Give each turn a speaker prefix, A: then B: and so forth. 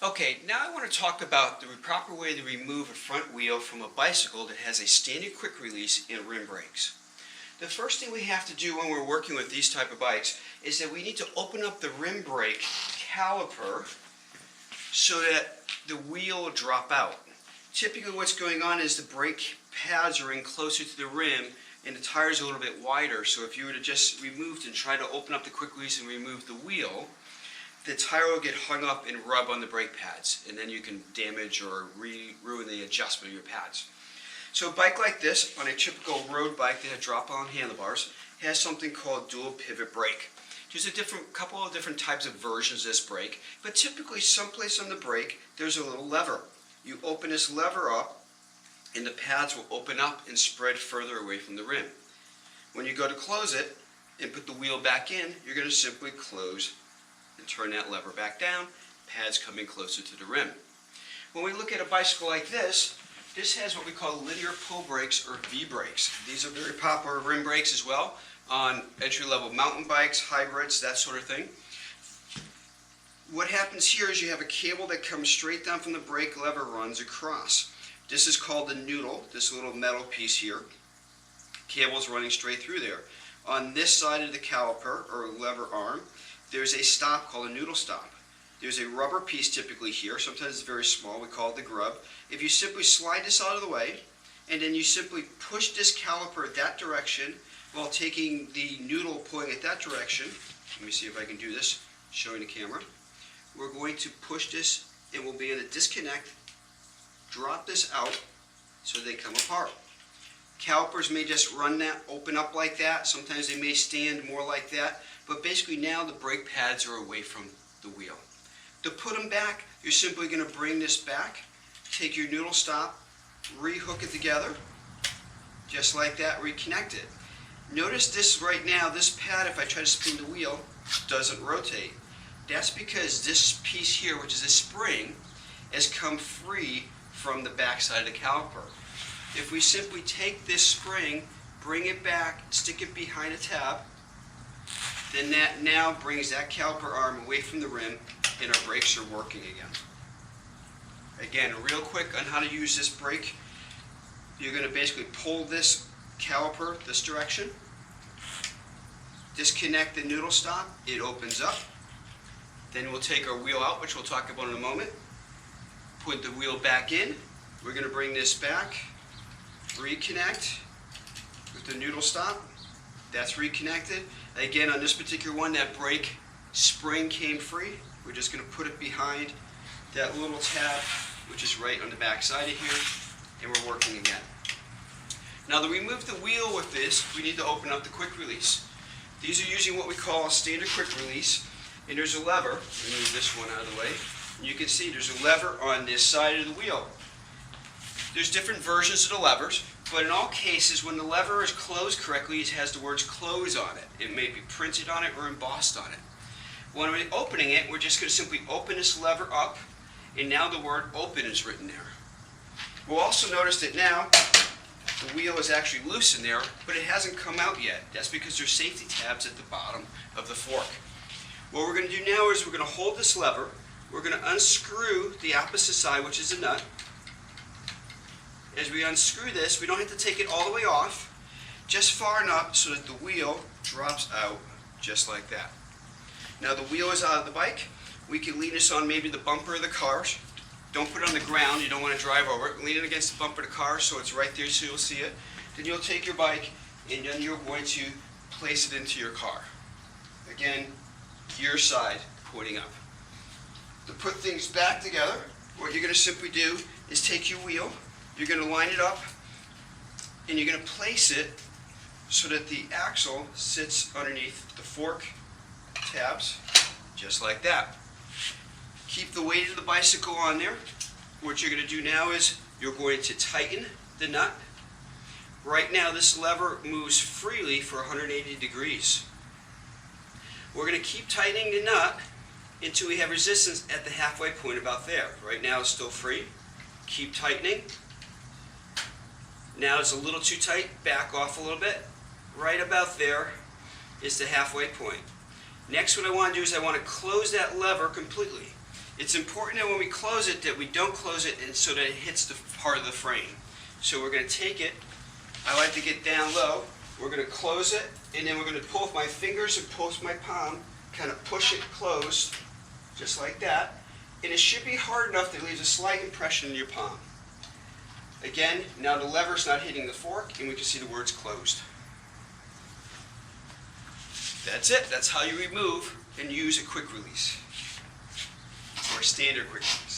A: Okay, now I want to talk about the proper way to remove a front wheel from a bicycle that has a standard quick release and rim brakes. The first thing we have to do when we're working with these type of bikes is that we need to open up the rim brake caliper so that the wheel will drop out. Typically what's going on is the brake pads are in closer to the rim and the tires are a little bit wider, so if you were to just remove and try to open up the quick release and remove the wheel, the tire will get hung up and rub on the brake pads, and then you can damage or ruin the adjustment of your pads. So a bike like this, on a typical road bike that has drop-on handlebars, has something called dual pivot brake. There's a couple of different types of versions of this brake, but typically someplace on the brake there's a little lever. You open this lever up and the pads will open up and spread further away from the rim. When you go to close it and put the wheel back in, you're going to simply close and turn that lever back down, pads coming closer to the rim. When we look at a bicycle like this, this has what we call linear pull brakes or V brakes. These are very popular rim brakes as well on entry-level mountain bikes, hybrids, that sort of thing. What happens here is you have a cable that comes straight down from the brake lever, runs across. This is called the noodle, this little metal piece here. Cable's running straight through there. On this side of the caliper or lever arm, there's a stop called a noodle stop. There's a rubber piece typically here, sometimes it's very small, we call it the grub. If you simply slide this out of the way, and then you simply push this caliper that direction while taking the noodle pulling it that direction, let me see if I can do this, showing the camera. We're going to push this, and we'll be in a disconnect, drop this out so they come apart. Calipers may just run that, open up like that, sometimes they may stand more like that, but basically now the brake pads are away from the wheel. To put them back, you're simply going to bring this back, take your noodle stop, re-hook it together, just like that, reconnect it. Notice this right now, this pad, if I try to spin the wheel, doesn't rotate. That's because this piece here, which is a spring, has come free from the back side of the caliper. If we simply take this spring, bring it back, stick it behind a tab, then that now brings that caliper arm away from the rim and our brakes are working again. Again, real quick on how to use this brake. You're going to basically pull this caliper this direction, disconnect the noodle stop, it opens up. Then we'll take our wheel out, which we'll talk about in a moment. Put the wheel back in. We're going to bring this back, reconnect with the noodle stop. That's reconnected. Again, on this particular one, that brake spring came free. We're just going to put it behind that little tab, which is right on the back side of here, and we're working again. Now to remove the wheel with this, we need to open up the quick release. These are using what we call a standard quick release, and there's a lever. Move this one out of the way. And you can see there's a lever on this side of the wheel. There's different versions of the levers, but in all cases, when the lever is closed correctly, it has the words close on it. It may be printed on it or embossed on it. When we're opening it, we're just going to simply open this lever up, and now the word open is written there. We'll also notice that now the wheel is actually loose in there, but it hasn't come out yet. That's because there's safety tabs at the bottom of the fork. What we're going to do now is we're going to hold this lever, we're going to unscrew the opposite side, which is the nut. As we unscrew this, we don't have to take it all the way off, just far enough so that the wheel drops out just like that. Now the wheel is out of the bike. We can lean this on maybe the bumper of the car. Don't put it on the ground, you don't want to drive over it. Lean it against the bumper of the car so it's right there so you'll see it. Then you'll take your bike and then you're going to place it into your car. Again, your side pointing up. To put things back together, what you're going to simply do is take your wheel, you're going to line it up, and you're going to place it so that the axle sits underneath the fork tabs, just like that. Keep the weight of the bicycle on there. What you're going to do now is you're going to tighten the nut. Right now this lever moves freely for 180 degrees. We're going to keep tightening the nut until we have resistance at the halfway point about there. Right now it's still free. Keep tightening. Now it's a little too tight, back off a little bit. Right about there is the halfway point. Next what I want to do is I want to close that lever completely. It's important that when we close it that we don't close it and so that it hits the part of the frame. So we're going to take it, I like to get down low, we're going to close it, and then we're going to pull with my fingers and pull with my palm, kind of push it closed, just like that. And it should be hard enough that it leaves a slight impression in your palm. Again, now the lever's not hitting the fork, and we can see the words closed. That's it. That's how you remove and use a quick release, or a standard quick release.